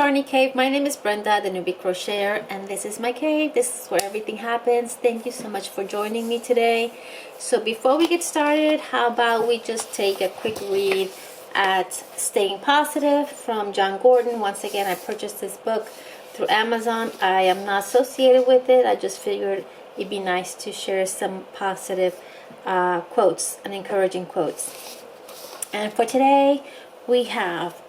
Starny Cave. My name is Brenda, the newbie crocheter, and this is my cave. This is where everything happens. Thank you so much for joining me today. So before we get started, how about we just take a quick read at Staying Positive from John Gordon. Once again, I purchased this book through Amazon. I am not associated with it. I just figured it'd be nice to share some positive quotes and encouraging quotes. And for today, we have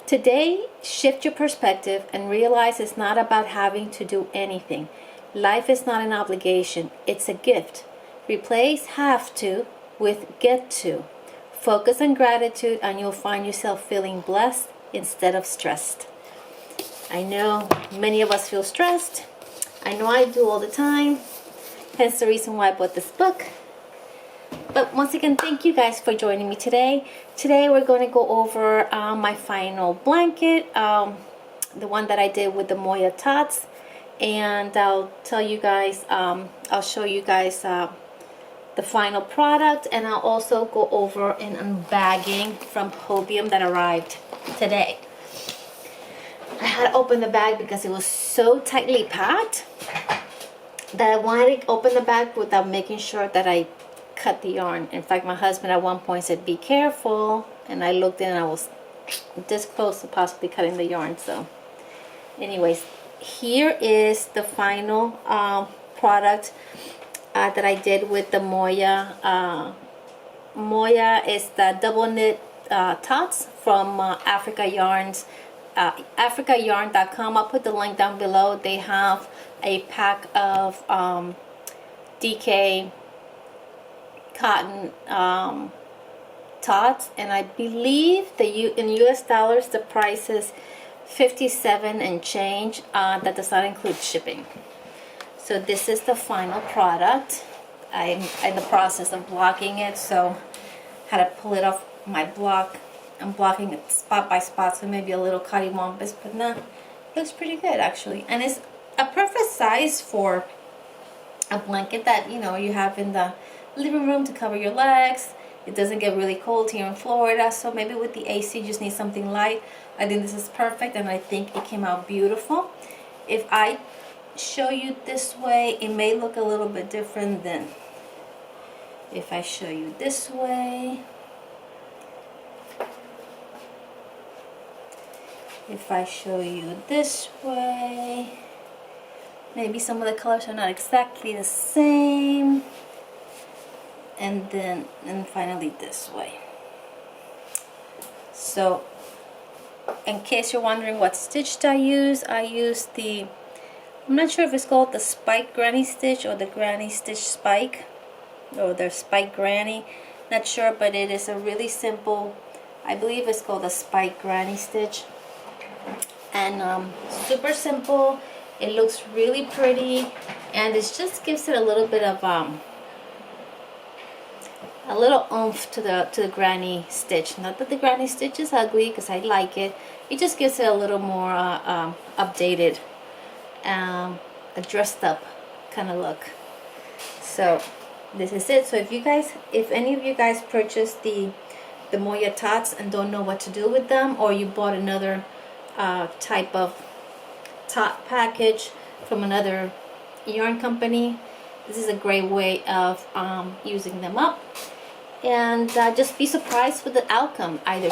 today, shift your perspective and realize it's not about having to do anything. Life is not an obligation, it's a gift. Replace have to with get to. Focus on gratitude and you'll find yourself feeling blessed instead of stressed. I know many of us feel stressed. I know I do all the time. Hence the reason why I bought this book. But once again, thank you guys for joining me today. Today we're going to go over my final blanket, the one that I did with the Moya Tots, and I'll tell you guys, I'll show you guys the final product, and I'll also go over an unbagging from Hobium that arrived today. I had to open the bag because it was so tightly packed that I wanted to open the bag without making sure that I cut the yarn. In fact, my husband at one point said, "Be careful," and I looked in and I was this close to possibly cutting the yarn. So anyways, here is the final product that I did with the Moya. Moya is the double knit Tots from Africa Yarns, africayarn.com. I'll put the link down below. They have a pack of DK cotton Tots, and I believe in US dollars the price is $57 and change. That does not include shipping. So this is the final product. I'm in the process of blocking it, so I had to pull it off my block. I'm blocking it spot by spot, so maybe a little cattywampus, but nah, looks pretty good actually, and it's a perfect size for a blanket that you have in the living room to cover your legs. It doesn't get really cold here in Florida, so maybe with the AC you just need something light. I think this is perfect, and I think it came out beautiful. If I show you this way, it may look a little bit different than if I show you this way. If I show you this way, maybe some of the colors are not exactly the same. And finally this way. So in case you're wondering what stitch I use the, I'm not sure if it's called the spike granny stitch or the granny stitch spike, or the spike granny, not sure, but it is a really simple, I believe it's called a spike granny stitch, and super simple. It looks really pretty, and it just gives it a little bit of a little oomph to the granny stitch. Not that the granny stitch is ugly, because I like it. It just gives it a little more updated, a dressed up kind of look. So this is it. So if any of you guys purchased the Moya Tots and don't know what to do with them, or you bought another type of tot package from another yarn company, this is a great way of using them up. And just be surprised with the outcome. Either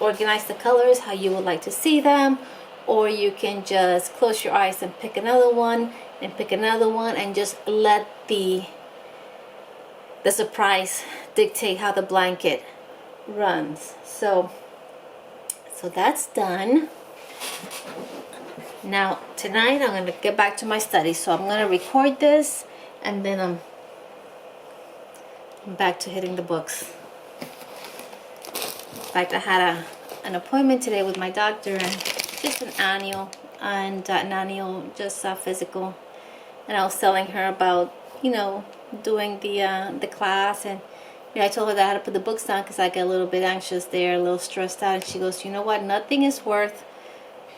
organize the colors how you would like to see them, or you can just close your eyes and pick another one and pick another one, and just let the surprise dictate how the blanket runs. So that's done. Now tonight I'm going to get back to my studies, so I'm going to record this, and then I'm back to hitting the books. In fact, I had an appointment today with my doctor, and just an annual just physical, and I was telling her about doing the class, and I told her that I had to put the books down because I get a little bit anxious there, a little stressed out, and she goes, "You know what, nothing is worth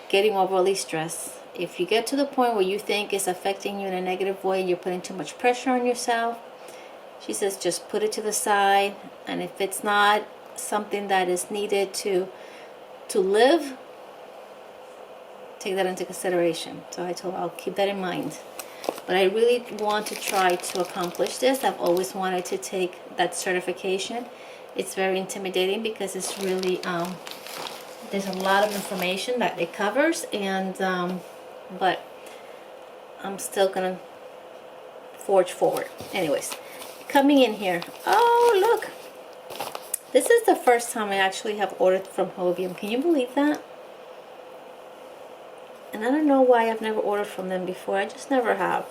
getting overly stressed. If you get to the point where you think it's affecting you in a negative way, you're putting too much pressure on yourself," she says, "just put it to the side, and if it's not something that is needed to live, take that into consideration. So I told her I'll keep that in mind. But I really want to try to accomplish this. I've always wanted to take that certification. It's very intimidating because it's really, there's a lot of information that it covers, and but I'm still gonna forge forward. Anyways, coming in here. Oh, look. This is the first time I actually have ordered from Hobium. Can you believe that? And I don't know why I've never ordered from them before. I just never have.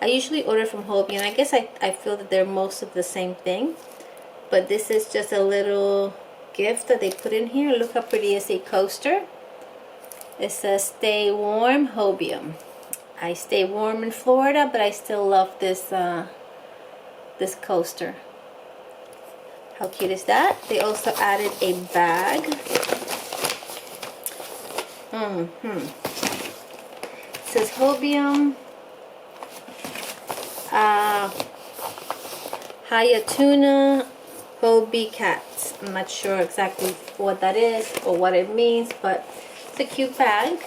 I usually order from Hobium. I guess I feel that they're most of the same thing. But this is just a little gift that they put in here. Look how pretty is a coaster. It says stay warm, Hobium. I stay warm in Florida, but I still love this this coaster. How cute is that? They also added a bag. It says Hobium Hayatuna Hobie Cats. I'm not sure exactly what that is or what it means, but it's a cute bag.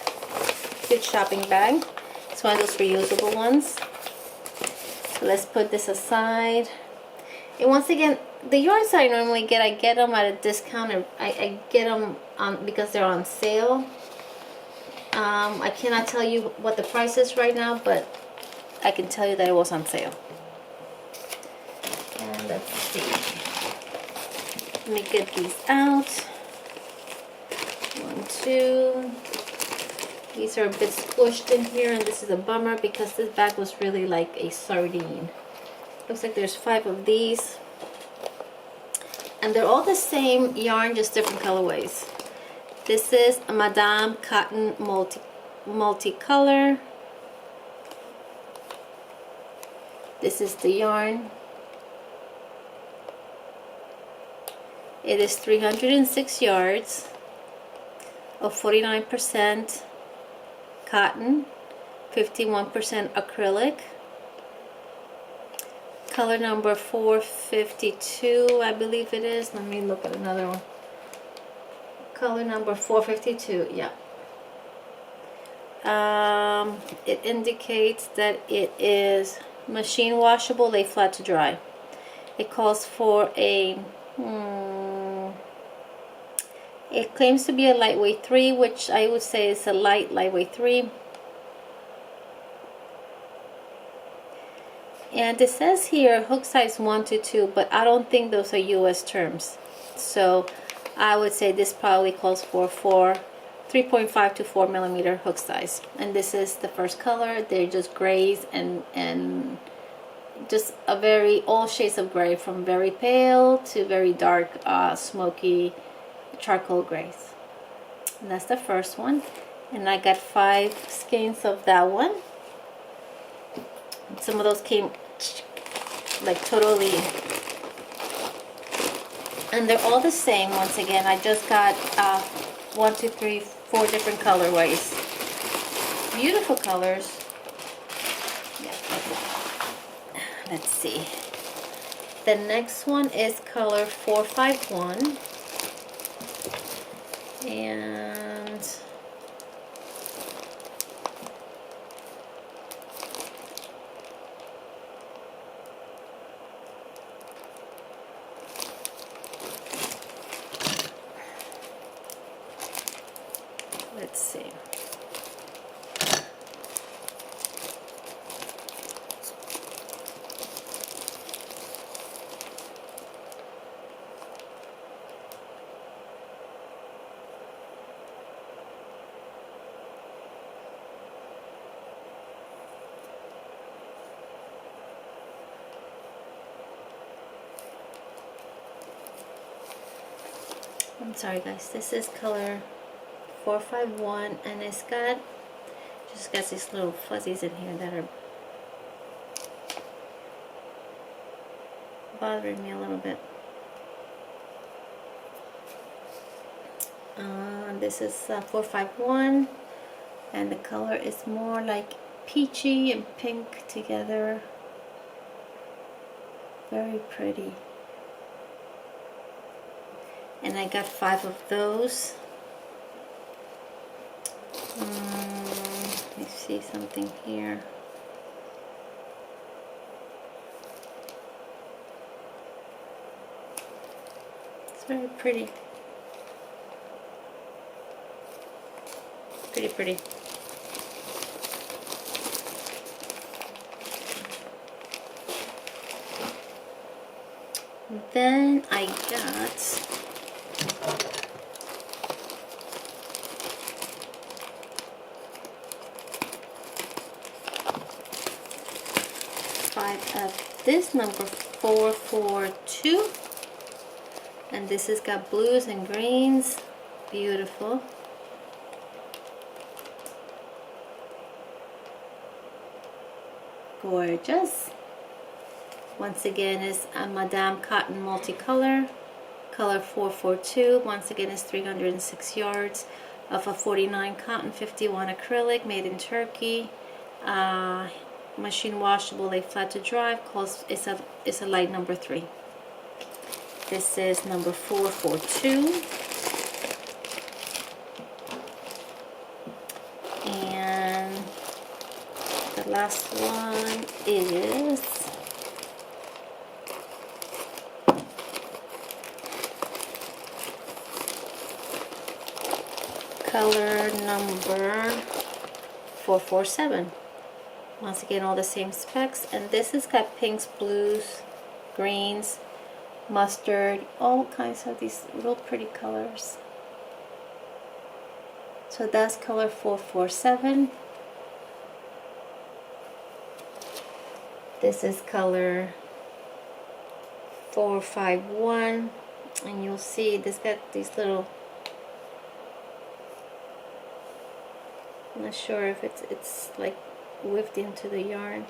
Cute shopping bag. It's one of those reusable ones. So let's put this aside. And once again, the yarns that I normally get, I get them at a discount. Or I get them because they're on sale. I cannot tell you what the price is right now, but I can tell you that it was on sale. And let's see. Let me get these out. 1, 2. These are a bit squished in here, and this is a bummer because this bag was really like a sardine. Looks like there's 5 of these. And they're all the same yarn, just different colorways. This is a Madame Cotton multicolor. This is the yarn. It is 306 yards of 49% cotton, 51% acrylic. Color number 452, I believe it is. Let me look at another one. Color number 452, yeah. It indicates that it is machine washable, lay flat to dry. It calls for a, it claims to be a lightweight 3, which I would say is a lightweight 3. And it says here hook size 1 to 2, but I don't think those are US terms. So I would say this probably calls for 3.5 to 4 millimeter hook size. And this is the first color. They're just grays and just a very, all shades of gray, from very pale to very dark, smoky charcoal grays. And that's the first one. And I got 5 skeins of that one. Some of those came like totally, and they're all the same. Once again, I just got 1, 2, 3, 4 different colorways. Beautiful colors. Yeah. Let's see. The next one is color 451, and let's see. I'm sorry guys, this is color 451, and it's got these little fuzzies in here that are bothering me a little bit. This is 451, and the color is more like peachy and pink together. Very pretty. And I got 5 of those. Let me see something here. It's very pretty. Pretty pretty. Then I got 5 of this, number 442, and this has got blues and greens. Beautiful. Gorgeous. Once again is a Madame Cotton multicolor, color 442. Once again is 306 yards of a 49 cotton, 51 acrylic, made in Turkey. Machine washable, lay flat to dry. It's a light number 3. This is number 442. And the last one is color number 447. Once again, all the same specs, and this has got pinks, blues, greens, mustard, all kinds of these real pretty colors. So that's color 447. This is color 451, and you'll see this got these little, I'm not sure if it's like whipped into the yarn.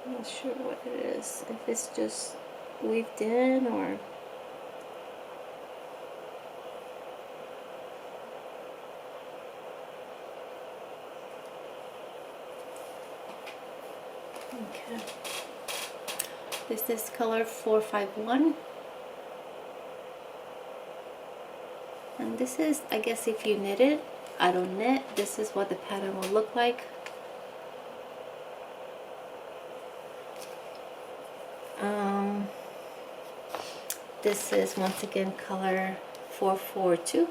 I'm not sure what it is, if it's just weaved in or okay. This is color 451. And this is, I guess if you knit it, I don't knit, this is what the pattern will look like. This is once again color 442.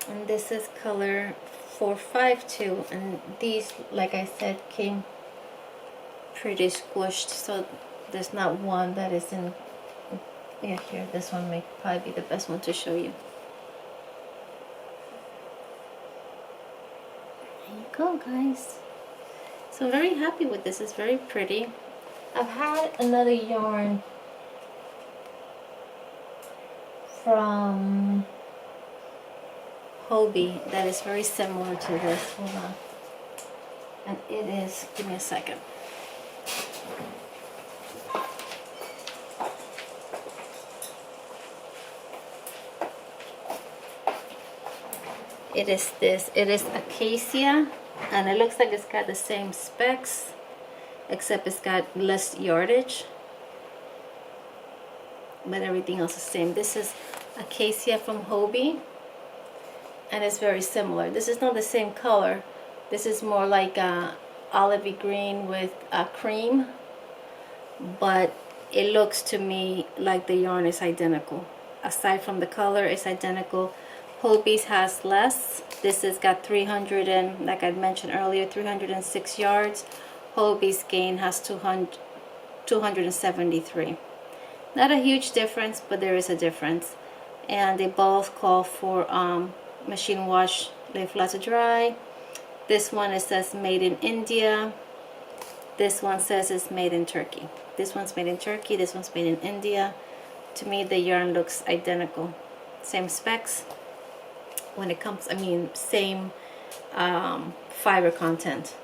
And this is color 452, and these, like I said, came pretty squished, so there's not one that is in here. This one may probably be the best one to show you. There you go, guys. So I'm very happy with this. It's very pretty. I've had another yarn from Hobium that is very similar to this. Hold on. And it is, give me a second. It is this. It is Acacia, and it looks like it's got the same specs, except it's got less yardage, but everything else is the same. This is Acacia from Hobium, and it's very similar. This is not the same color. This is more like a olivey green with a cream, but it looks to me like the yarn is identical. Aside from the color, it's identical. Hobium has less. This has got 300 and, like I mentioned earlier, 306 yards. Hobium's gain has 273. Not a huge difference, but there is a difference. And they both call for machine wash, lay flat to dry. This one, it says made in India. This one says it's made in Turkey. This one's made in Turkey, this one's made in India. To me, the yarn looks identical. Same specs. When it comes, I mean, same fiber content.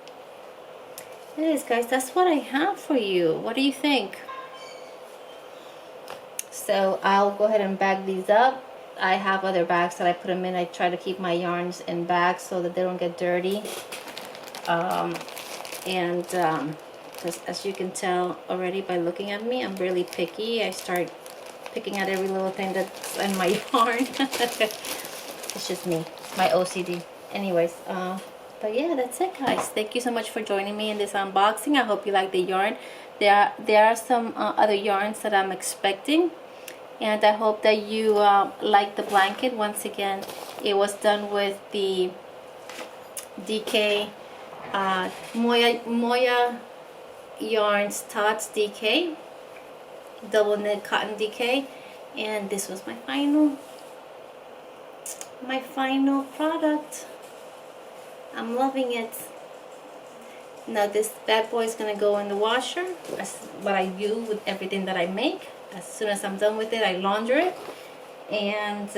Anyways, guys, that's what I have for you. What do you think? So I'll go ahead and bag these up. I have other bags that I put them in. I try to keep my yarns in bags so that they don't get dirty. Because as you can tell already by looking at me, I'm really picky. I start picking at every little thing that's in my yarn. It's just me, my OCD. Anyways, but yeah, that's it, guys. Thank you so much for joining me in this unboxing. I hope you like the yarn. There are some other yarns that I'm expecting, and I hope that you like the blanket. Once again, it was done with the DK Moya yarns Tots DK, double knit cotton DK, and this was my final product. I'm loving it. Now this bad boy is gonna go in the washer, as what I do with everything that I make. As soon as I'm done with it, I launder it, and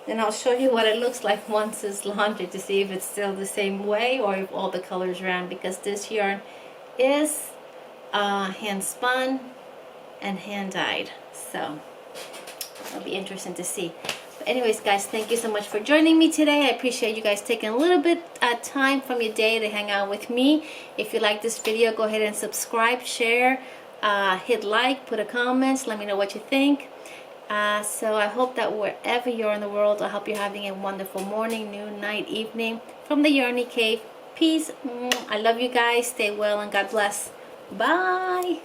then I'll show you what it looks like once it's laundered, to see if it's still the same way or if all the colors ran, because this yarn is hand spun and hand dyed, so it'll be interesting to see. But anyways, guys, thank you so much for joining me today. I appreciate you guys taking a little bit of time from your day to hang out with me. If you like this video, go ahead and subscribe, share, hit like, put a comment, let me know what you think. So I hope that wherever you're in the world, I hope you're having a wonderful morning, noon, night, evening from the Yarny Cave. Peace. I love you guys. Stay well and God bless. Bye.